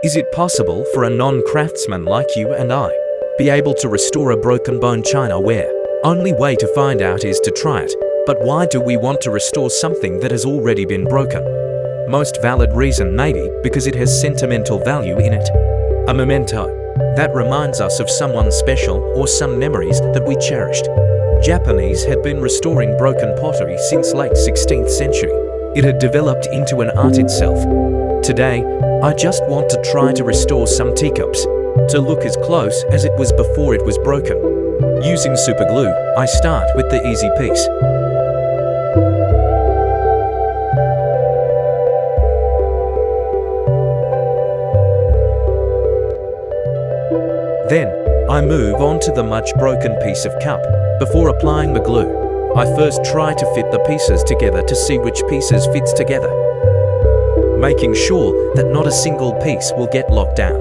Is it possible for a non-craftsman like you and I be able to restore a broken bone china ware? Only way to find out is to try it. But why do we want to restore something that has already been broken? Most valid reason maybe because it has sentimental value in it. A memento that reminds us of someone special or some memories that we cherished. Japanese had been restoring broken pottery since late 16th century. It had developed into an art itself. Today, I just want to try to restore some teacups, to look as close as it was before it was broken. Using super glue, I start with the easy piece. Then, I move on to the much broken piece of cup. Before applying the glue, I first try to fit the pieces together to see which pieces fits together, making sure that not a single piece will get locked out.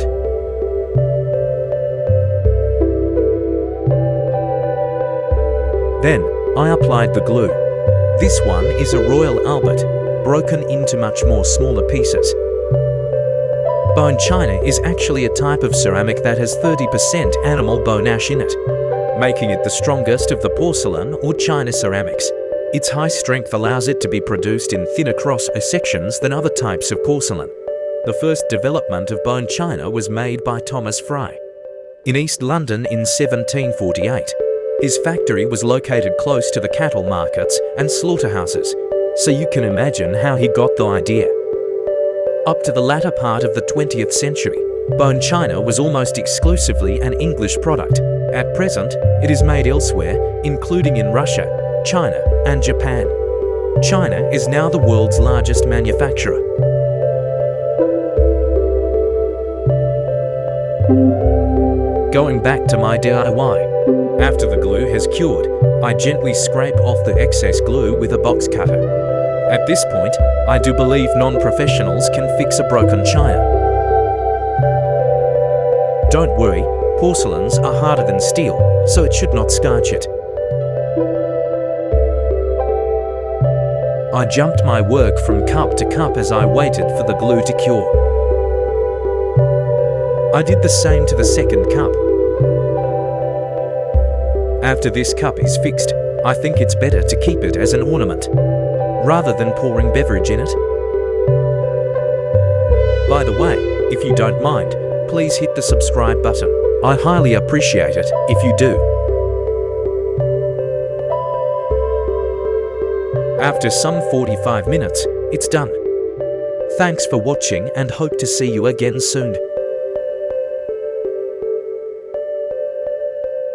Then, I applied the glue. This one is a Royal Albert, broken into much more smaller pieces. Bone china is actually a type of ceramic that has 30% animal bone ash in it, making it the strongest of the porcelain or china ceramics. Its high strength allows it to be produced in thinner cross-sections than other types of porcelain. The first development of bone china was made by Thomas Fry in East London in 1748. His factory was located close to the cattle markets and slaughterhouses, so you can imagine how he got the idea. Up to the latter part of the 20th century, bone china was almost exclusively an English product. At present, it is made elsewhere, including in Russia, China, and Japan. China is now the world's largest manufacturer. Going back to my DIY. After the glue has cured, I gently scrape off the excess glue with a box cutter. At this point, I do believe non-professionals can fix a broken china. Don't worry, porcelains are harder than steel, so it should not scorch it. I jumped my work from cup to cup as I waited for the glue to cure. I did the same to the second cup. After this cup is fixed, I think it's better to keep it as an ornament, rather than pouring beverage in it. By the way, if you don't mind, please hit the subscribe button. I highly appreciate it if you do. After some 45 minutes, it's done. Thanks for watching and hope to see you again soon.